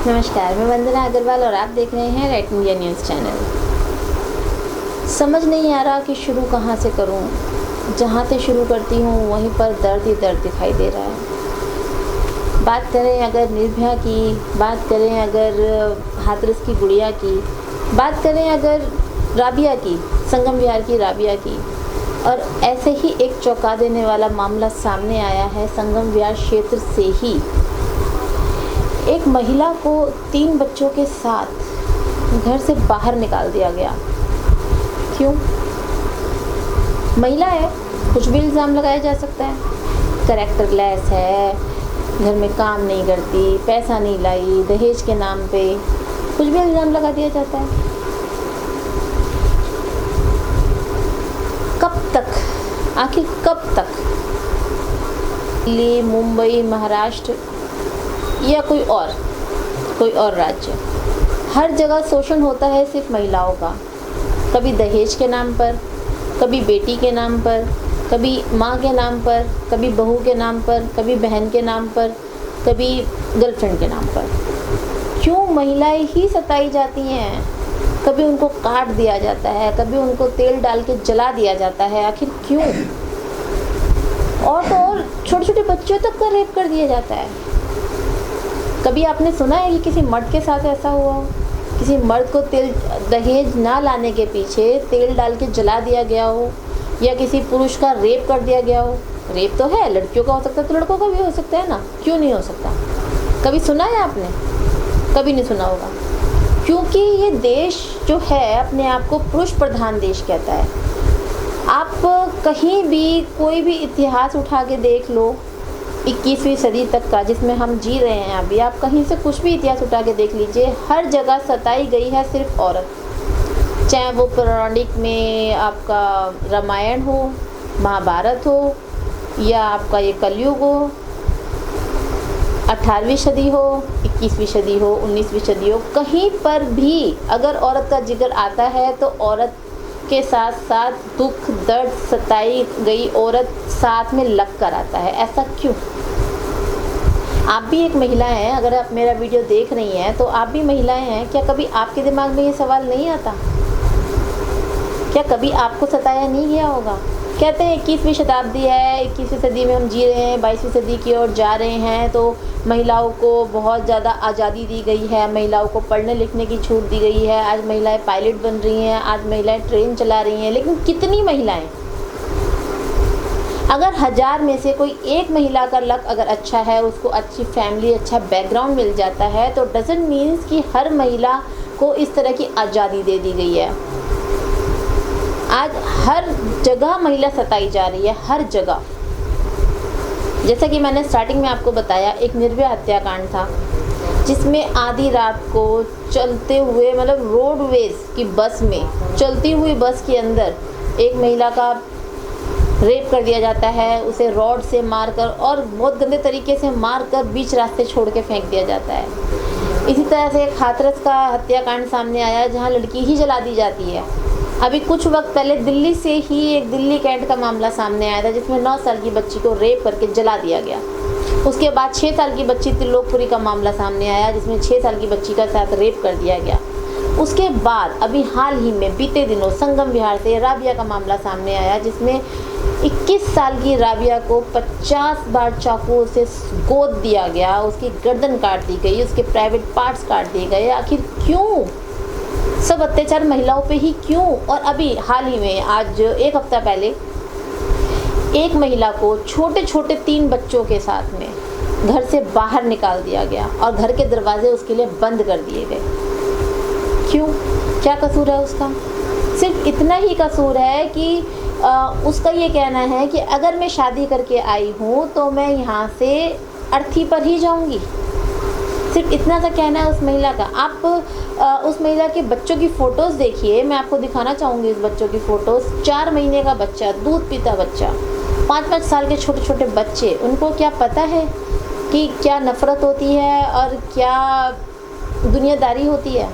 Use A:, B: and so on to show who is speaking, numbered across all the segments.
A: नमस्कार, मैं वंदना अग्रवाल और आप देख रहे हैं राइट इंडिया न्यूज़ चैनल। समझ नहीं आ रहा कि शुरू कहाँ से करूँ। जहाँ से शुरू करती हूँ वहीं पर दर्द ही दर्द दिखाई दे रहा है। बात करें अगर निर्भया की, बात करें अगर हाथरस की गुड़िया की, बात करें अगर राबिया की, संगम विहार की राबिया की, और ऐसे ही एक चौंका देने वाला मामला सामने आया है संगम विहार क्षेत्र से ही। एक महिला को 3 बच्चों के साथ घर से बाहर निकाल दिया गया। क्यों? महिला है, कुछ भी इल्ज़ाम लगाया जा सकता है। कैरेक्टरलेस है, घर में काम नहीं करती, पैसा नहीं लाई, दहेज के नाम पे कुछ भी इल्ज़ाम लगा दिया जाता है। कब तक, आखिर कब तक? दिल्ली, मुंबई, महाराष्ट्र या कोई और राज्य, हर जगह शोषण होता है सिर्फ महिलाओं का। कभी दहेज के नाम पर, कभी बेटी के नाम पर, कभी माँ के नाम पर, कभी बहू के नाम पर, कभी बहन के नाम पर, कभी गर्लफ्रेंड के नाम पर। क्यों महिलाएं ही सताई जाती हैं? कभी उनको काट दिया जाता है, कभी उनको तेल डाल के जला दिया जाता है। आखिर क्यों? और तो और छोटे छोटे बच्चों तक का रेप कर दिया जाता है। कभी आपने सुना है कि किसी मर्द के साथ ऐसा हुआ हो? किसी मर्द को दहेज ना लाने के पीछे तेल डाल के जला दिया गया हो, या किसी पुरुष का रेप कर दिया गया हो? रेप तो है, लड़कियों का हो सकता है तो लड़कों का भी हो सकता है ना, क्यों नहीं हो सकता? कभी सुना है आपने? कभी नहीं सुना होगा, क्योंकि ये देश जो है अपने आप को पुरुष प्रधान देश कहता है। आप कहीं भी कोई भी इतिहास उठा के देख लो, 21वीं सदी तक का जिसमें हम जी रहे हैं अभी, आप कहीं से कुछ भी इतिहास उठा के देख लीजिए, हर जगह सताई गई है सिर्फ औरत। चाहे वो पौराणिक में आपका रामायण हो, महाभारत हो, या आपका ये कलयुग हो, 18वीं सदी हो, 21वीं सदी हो, 19वीं सदी हो, कहीं पर भी अगर औरत का जिक्र आता है तो औरत के साथ साथ दुख दर्द, सताई गई औरत साथ में लग कर आता है। ऐसा क्यों? आप भी एक महिला हैं, अगर आप मेरा वीडियो देख रही हैं तो आप भी महिलाएं हैं। क्या कभी आपके दिमाग में ये सवाल नहीं आता? क्या कभी आपको सताया नहीं गया होगा? कहते हैं 21वीं शताब्दी है, 21वीं सदी में हम जी रहे हैं, 22वीं सदी की ओर जा रहे हैं, तो महिलाओं को बहुत ज़्यादा आज़ादी दी गई है, महिलाओं को पढ़ने लिखने की छूट दी गई है। आज महिलाएं पायलट बन रही हैं, आज महिलाएं ट्रेन चला रही हैं। लेकिन कितनी महिलाएं? अगर 1000 में से कोई एक महिला का लक अगर अच्छा है, उसको अच्छी फैमिली, अच्छा बैकग्राउंड मिल जाता है, तो डजंट मीन्स कि हर महिला को इस तरह की आज़ादी दे दी गई है। आज हर जगह महिला सताई जा रही है, हर जगह। जैसा कि मैंने स्टार्टिंग में आपको बताया, एक निर्भया हत्याकांड था जिसमें आधी रात को चलते हुए, मतलब रोडवेज की बस में, चलती हुई बस के अंदर एक महिला का रेप कर दिया जाता है। उसे रॉड से मारकर और बहुत गंदे तरीके से मारकर बीच रास्ते छोड़ के फेंक दिया जाता है। इसी तरह से एक हाथरस का हत्याकांड सामने आया जहां लड़की ही जला दी जाती है। अभी कुछ वक्त पहले दिल्ली से ही एक दिल्ली कैंट का मामला सामने आया था जिसमें 9 साल की बच्ची को रेप करके जला दिया गया। उसके बाद 6 साल की बच्ची त्रिलोकपुरी का मामला सामने आया जिसमें 6 साल की बच्ची का साथ रेप कर दिया गया। उसके बाद अभी हाल ही में बीते दिनों संगम विहार से राबिया का मामला सामने आया जिसमें 21 साल की राबिया को 50 बार चाकुओं से गोद दिया गया, उसकी गर्दन काट दी गई, उसके प्राइवेट पार्ट्स काट दिए गए। आखिर क्यों? सब अत्याचार महिलाओं पे ही क्यों? और अभी हाल ही में, आज 1 हफ्ता पहले, एक महिला को छोटे छोटे 3 बच्चों के साथ में घर से बाहर निकाल दिया गया और घर के दरवाजे उसके लिए बंद कर दिए गए। क्यों? क्या कसूर है उसका? सिर्फ इतना ही कसूर है कि उसका ये कहना है कि अगर मैं शादी करके आई हूँ तो मैं यहाँ से अर्थी पर ही जाऊँगी। सिर्फ इतना सा कहना है उस महिला का। आप उस महिला के बच्चों की फ़ोटोज़ देखिए, मैं आपको दिखाना चाहूँगी इस बच्चों की फ़ोटोज़। 4 महीने का बच्चा, दूध पीता बच्चा, 5-5 साल के छोटे छोटे बच्चे, उनको क्या पता है कि क्या नफ़रत होती है और क्या दुनियादारी होती है?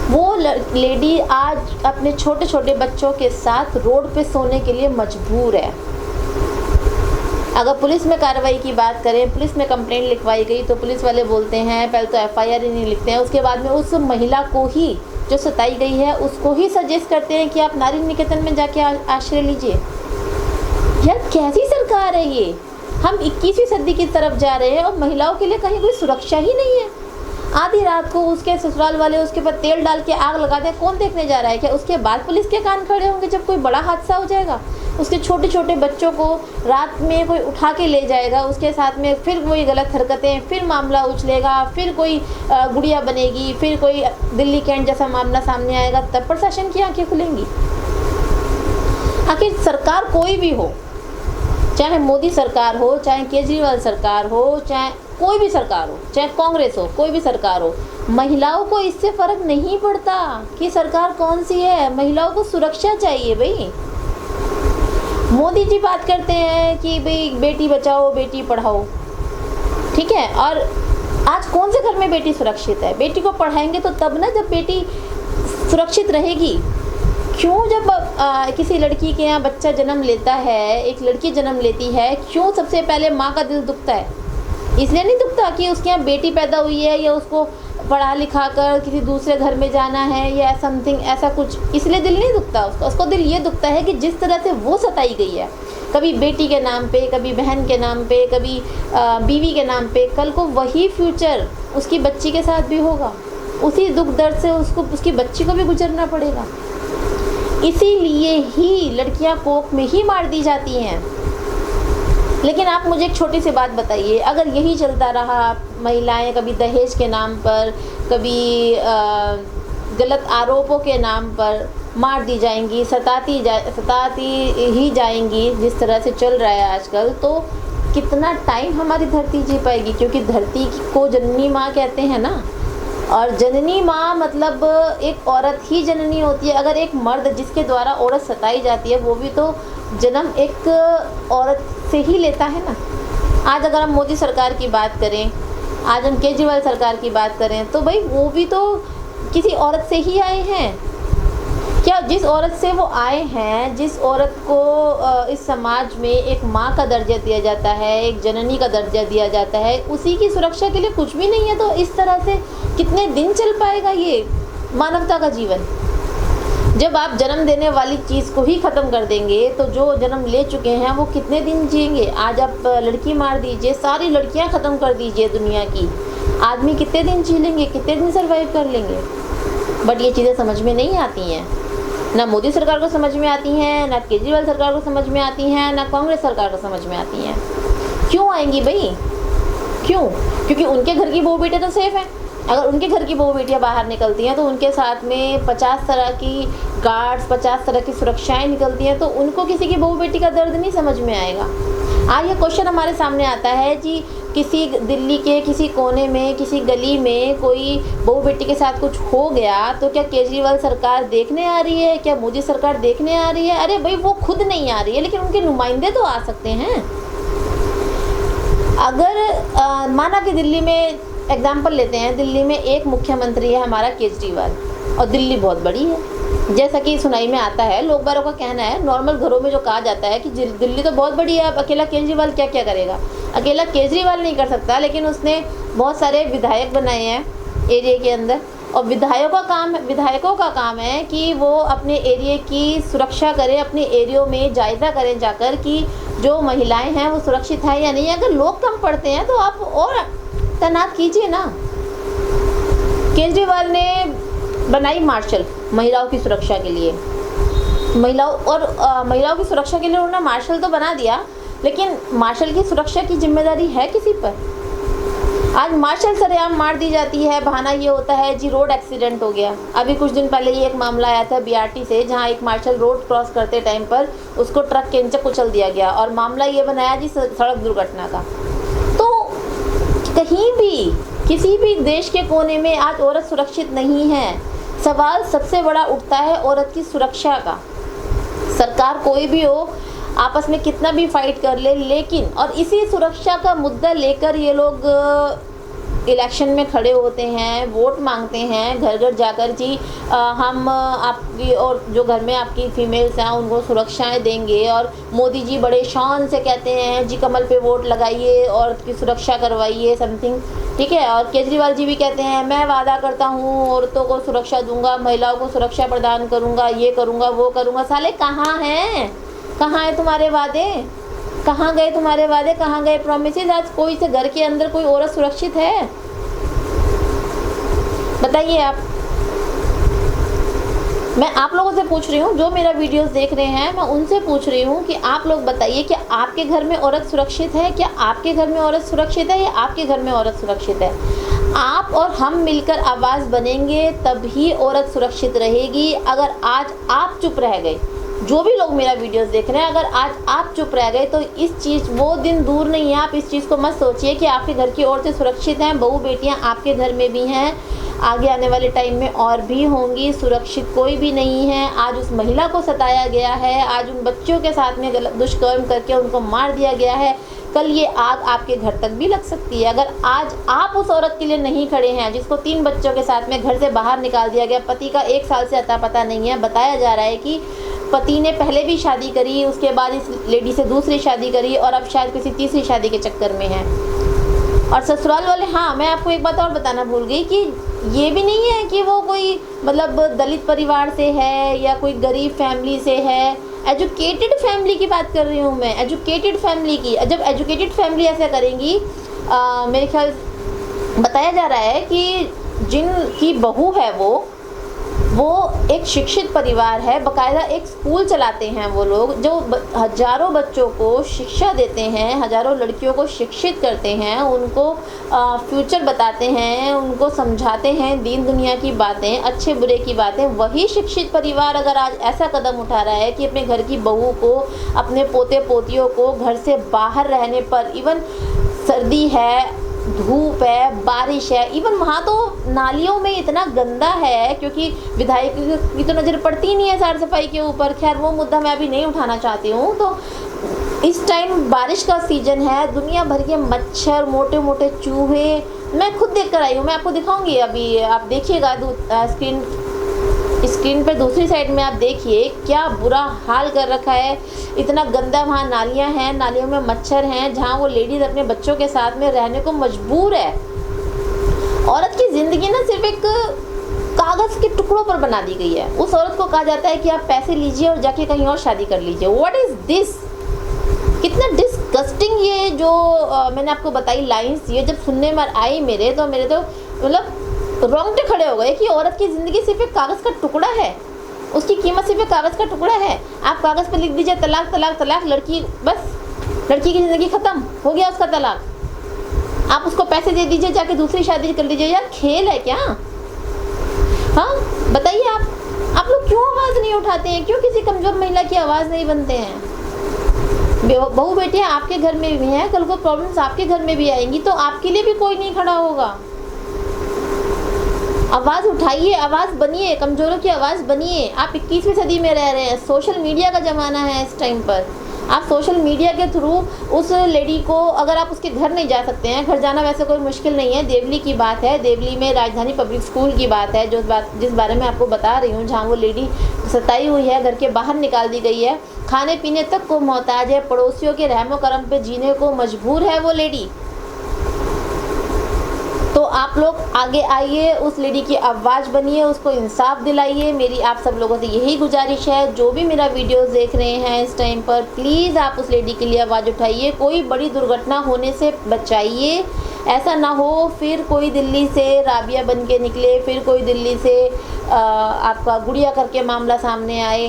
A: वो लेडी आज अपने छोटे छोटे बच्चों के साथ रोड पे सोने के लिए मजबूर है। अगर पुलिस में कार्रवाई की बात करें, पुलिस में कंप्लेंट लिखवाई गई तो पुलिस वाले बोलते हैं पहले तो एफआईआर ही नहीं लिखते हैं, उसके बाद में उस महिला को ही जो सताई गई है उसको ही सजेस्ट करते हैं कि आप नारी निकेतन में जाके आश्रय लीजिए। यार कैसी सरकार है ये? हम 21वीं सदी की तरफ जा रहे हैं और महिलाओं के लिए कहीं कोई सुरक्षा ही नहीं है। आधी रात को उसके ससुराल वाले उसके ऊपर तेल डाल के आग लगा दें, कौन देखने जा रहा है? क्या उसके बाद पुलिस के कान खड़े होंगे जब कोई बड़ा हादसा हो जाएगा? उसके छोटे छोटे बच्चों को रात में कोई उठा के ले जाएगा, उसके साथ में फिर वही गलत हरकतें, फिर मामला उछलेगा, फिर कोई गुड़िया बनेगी, फिर कोई दिल्ली कैंट जैसा मामला सामने आएगा, तब प्रशासन की आंखें खुलेंगी। आखिर सरकार कोई भी हो, चाहे मोदी सरकार हो, चाहे केजरीवाल सरकार हो, चाहे कोई भी सरकार हो, चाहे कांग्रेस हो, कोई भी सरकार हो, महिलाओं को इससे फ़र्क नहीं पड़ता कि सरकार कौन सी है। महिलाओं को सुरक्षा चाहिए भाई। मोदी जी बात करते हैं कि भाई बेटी बचाओ बेटी पढ़ाओ, ठीक है, और आज कौन से घर में बेटी सुरक्षित है? बेटी को पढ़ाएंगे तो तब ना जब बेटी सुरक्षित रहेगी। क्यों जब किसी लड़की के यहाँ बच्चा जन्म लेता है, एक लड़की जन्म लेती है, क्यों सबसे पहले माँ का दिल दुखता है? इसलिए नहीं दुखता कि उसके यहाँ बेटी पैदा हुई है या उसको पढ़ा लिखा कर किसी दूसरे घर में जाना है या समथिंग ऐसा कुछ, इसलिए दिल नहीं दुखता उसका। उसको दिल ये दुखता है कि जिस तरह से वो सताई गई है, कभी बेटी के नाम पे, कभी बहन के नाम पे, कभी बीवी के नाम पे, कल को वही फ्यूचर उसकी बच्ची के साथ भी होगा। उसी दुख दर्द से उसको उसकी बच्ची को भी गुजरना पड़ेगा। इसीलिए ही लड़कियां कोख में ही मार दी जाती हैं। लेकिन आप मुझे एक छोटी सी बात बताइए, अगर यही चलता रहा, महिलाएं कभी दहेज के नाम पर, कभी गलत आरोपों के नाम पर मार दी जाएंगी, सताती ही जाएंगी, जिस तरह से चल रहा है आजकल, तो कितना टाइम हमारी धरती जी पाएगी? क्योंकि धरती को जननी माँ कहते हैं ना, और जननी माँ मतलब एक औरत ही जननी होती है। अगर एक मर्द जिसके द्वारा औरत सताई जाती है वो भी तो जन्म एक औरत से ही लेता है ना। आज अगर हम मोदी सरकार की बात करें, आज हम केजरीवाल सरकार की बात करें, तो भाई वो भी तो किसी औरत से ही आए हैं। क्या जिस औरत से वो आए हैं, जिस औरत को इस समाज में एक माँ का दर्जा दिया जाता है, एक जननी का दर्जा दिया जाता है, उसी की सुरक्षा के लिए कुछ भी नहीं है, तो इस तरह से कितने दिन चल पाएगा ये मानवता का जीवन? जब आप जन्म देने वाली चीज़ को ही ख़त्म कर देंगे तो जो जन्म ले चुके हैं वो कितने दिन जिएंगे? आज आप लड़की मार दीजिए, सारी लड़कियां ख़त्म कर दीजिए दुनिया की, आदमी कितने दिन जी लेंगे, कितने दिन सर्वाइव कर लेंगे? बट ये चीज़ें समझ में नहीं आती हैं, ना मोदी सरकार को समझ में आती हैं, ना केजरीवाल सरकार को समझ में आती हैं, ना कांग्रेस सरकार को समझ में आती हैं। क्यों आएंगी भाई? क्यों? क्योंकि उनके घर की बहू बेटे तो सेफ़ हैं। अगर उनके घर की बहू बेटियाँ बाहर निकलती हैं तो उनके साथ में 50 तरह की गार्ड्स, 50 तरह की सुरक्षाएं निकलती हैं, तो उनको किसी की बहू बेटी का दर्द नहीं समझ में आएगा। आज ये क्वेश्चन हमारे सामने आता है कि किसी दिल्ली के किसी कोने में, किसी गली में कोई बहू बेटी के साथ कुछ हो गया तो क्या केजरीवाल सरकार देखने आ रही है? क्या मोदी सरकार देखने आ रही है? अरे भाई वो खुद नहीं आ रही है, लेकिन उनके नुमाइंदे तो आ सकते हैं। अगर माना कि दिल्ली में एग्जाम्पल लेते हैं, दिल्ली में एक मुख्यमंत्री है हमारा केजरीवाल, और दिल्ली बहुत बड़ी है, जैसा कि सुनाई में आता है, लोग बारों का कहना है, नॉर्मल घरों में जो कहा जाता है कि दिल्ली तो बहुत बड़ी है, अब अकेला केजरीवाल क्या क्या करेगा? अकेला केजरीवाल नहीं कर सकता, लेकिन उसने बहुत सारे विधायक बनाए हैं एरिया के अंदर, और विधायकों का काम है कि वो अपने एरिया की सुरक्षा करें, अपने एरियो में जायज़ा करें जाकर कि जो महिलाएं हैं वो सुरक्षित है या नहीं। अगर लोग कम पड़ते हैं तो आप और तैनात कीजिए ना। केजरीवाल ने बनाई मार्शल महिलाओं की सुरक्षा के लिए, महिलाओं की सुरक्षा के लिए उन्होंने मार्शल तो बना दिया, लेकिन मार्शल की सुरक्षा की जिम्मेदारी है किसी पर? आज मार्शल सरेआम मार दी जाती है, बहाना ये होता है जी रोड एक्सीडेंट हो गया। अभी कुछ दिन पहले ये एक मामला आया था बीआरटी से, जहाँ एक मार्शल रोड क्रॉस करते टाइम पर उसको ट्रक के नीचे कुचल दिया गया, और मामला ये बनाया जी सड़क दुर्घटना का। तो कहीं भी किसी भी देश के कोने में आज औरत सुरक्षित नहीं है। सवाल सबसे बड़ा उठता है औरत की सुरक्षा का। सरकार कोई भी हो, आपस में कितना भी फाइट कर ले, लेकिन और इसी सुरक्षा का मुद्दा लेकर ये लोग इलेक्शन में खड़े होते हैं, वोट मांगते हैं घर घर जाकर जी हम आपकी और जो घर में आपकी फीमेल्स हैं उनको सुरक्षाएं देंगे, और मोदी जी बड़े शान से कहते हैं जी कमल पे वोट लगाइए औरत की सुरक्षा करवाइए समथिंग, ठीक है। और केजरीवाल जी भी कहते हैं मैं वादा करता हूँ औरतों को सुरक्षा दूंगा, महिलाओं को सुरक्षा प्रदान करूँगा, ये करूँगा वो करूँगा। साले कहाँ हैं, कहाँ है तुम्हारे वादे, कहाँ गए तुम्हारे वादे, कहाँ गए प्रॉमिसेस? आज कोई से घर के अंदर कोई औरत सुरक्षित है? बताइए आप। मैं आप लोगों से पूछ रही हूँ जो मेरा वीडियोस देख रहे हैं, मैं उनसे पूछ रही हूँ कि आप लोग बताइए कि आपके घर में औरत सुरक्षित है? क्या आपके घर में औरत सुरक्षित है या आपके घर में औरत सुरक्षित है? आप और हम मिलकर आवाज़ बनेंगे तभी औरत सुरक्षित रहेगी। अगर आज आप चुप रह गए, जो भी लोग मेरा वीडियोस देख रहे हैं, अगर आज आप चुप रह गए तो इस चीज़ वो दिन दूर नहीं है। आप इस चीज़ को मत सोचिए कि आपके घर की औरतें सुरक्षित हैं। बहू बेटियां आपके घर में भी हैं, आगे आने वाले टाइम में और भी होंगी। सुरक्षित कोई भी नहीं है। आज उस महिला को सताया गया है, आज उन बच्चों के साथ में गलत दुष्कर्म करके उनको मार दिया गया है, कल ये आग आपके घर तक भी लग सकती है। अगर आज आप उस औरत के लिए नहीं खड़े हैं जिसको 3 बच्चों के साथ में घर से बाहर निकाल दिया गया, पति का 1 साल से अता पता नहीं है, बताया जा रहा है कि पति ने पहले भी शादी करी, उसके बाद इस लेडी से दूसरी शादी करी और अब शायद किसी तीसरी शादी के चक्कर में है। और ससुराल वाले, हाँ मैं आपको एक बात और बताना भूल गई कि ये भी नहीं है कि वो कोई मतलब दलित परिवार से है या कोई गरीब फैमिली से है। एजुकेटेड फैमिली की बात कर रही हूँ मैं, एजुकेटेड फैमिली की। जब एजुकेटेड फैमिली ऐसा करेंगी, मेरे ख्याल बताया जा रहा है कि जिनकी बहू है वो एक शिक्षित परिवार है, बाकायदा एक स्कूल चलाते हैं वो लोग, जो हज़ारों बच्चों को शिक्षा देते हैं, हज़ारों लड़कियों को शिक्षित करते हैं, उनको फ्यूचर बताते हैं, उनको समझाते हैं दीन दुनिया की बातें, अच्छे बुरे की बातें। वही शिक्षित परिवार अगर आज ऐसा कदम उठा रहा है कि अपने घर की बहू को, अपने पोते पोतियों को घर से बाहर रहने पर, इवन सर्दी है, धूप है, बारिश है, इवन वहाँ तो नालियों में इतना गंदा है क्योंकि विधायक की तो नज़र पड़ती ही नहीं है साफ सफाई के ऊपर। खैर वो मुद्दा मैं अभी नहीं उठाना चाहती हूँ। तो इस टाइम बारिश का सीज़न है, दुनिया भर के मच्छर, मोटे मोटे चूहे, मैं खुद देख कर आई हूँ, मैं आपको दिखाऊंगी अभी, आप देखिएगा स्क्रीन पे दूसरी साइड में, आप देखिए क्या बुरा हाल कर रखा है। इतना गंदा वहाँ नालियाँ हैं, नालियों में मच्छर हैं, जहाँ वो लेडीज़ अपने बच्चों के साथ में रहने को मजबूर है। औरत की ज़िंदगी ना सिर्फ एक कागज़ के टुकड़ों पर बना दी गई है। उस औरत को कहा जाता है कि आप पैसे लीजिए और जाके कहीं और शादी कर लीजिए। What is this? कितना डिस्गस्टिंग ये जो मैंने आपको बताई लाइन्स, ये जब सुनने में आई मेरे तो मतलब रोंगटे खड़े हो गए कि औरत की ज़िंदगी सिर्फ एक कागज़ का टुकड़ा है, उसकी कीमत सिर्फ एक कागज़ का टुकड़ा है। आप कागज़ पर लिख दीजिए तलाक तलाक तलाक, लड़की बस, लड़की की ज़िंदगी ख़त्म हो गया, उसका तलाक। आप उसको पैसे दे दीजिए, जाके दूसरी शादी कर लीजिए। यार खेल है क्या? हाँ बताइए आप लोग क्यों आवाज़ नहीं उठाते हैं? क्यों किसी कमज़ोर महिला की आवाज़ नहीं बनते हैं? बहू बेटियाँ आपके घर में भी हैं, कल को प्रॉब्लम्स आपके घर में भी आएंगी तो आपके लिए भी कोई नहीं खड़ा होगा। आवाज़ उठाइए, आवाज़ बनिए, कमज़ोरों की आवाज़ बनिए। आप 21वीं सदी में रह रहे हैं, सोशल मीडिया का ज़माना है इस टाइम पर। आप सोशल मीडिया के थ्रू उस लेडी को, अगर आप उसके घर नहीं जा सकते हैं, घर जाना वैसे कोई मुश्किल नहीं है, देवली की बात है, देवली में राजधानी पब्लिक स्कूल की बात है, जिस बारे में आपको बता रही हूँ, जहाँ वो लेडी सताई हुई है, घर के बाहर निकाल दी गई है, खाने पीने तक को मोहताज है, पड़ोसियों के रहमो करम पे जीने को मजबूर है वो लेडी। तो आप लोग आगे आइए, उस लेडी की आवाज़ बनिए, उसको इंसाफ दिलाइए। मेरी आप सब लोगों से यही गुजारिश है, जो भी मेरा वीडियोस देख रहे हैं इस टाइम पर, प्लीज़ आप उस लेडी के लिए आवाज़ उठाइए, कोई बड़ी दुर्घटना होने से बचाइए। ऐसा ना हो फिर कोई दिल्ली से राबिया बन के निकले, फिर कोई दिल्ली से आपका गुड़िया करके मामला सामने आए,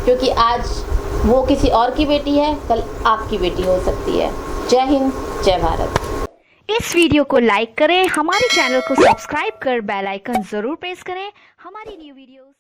A: क्योंकि आज वो किसी और की बेटी है, कल आपकी बेटी हो सकती है। जय हिंद, जय भारत।
B: इस वीडियो को लाइक करें, हमारे चैनल को सब्सक्राइब कर बेल आइकन जरूर प्रेस करें हमारी न्यू वीडियोस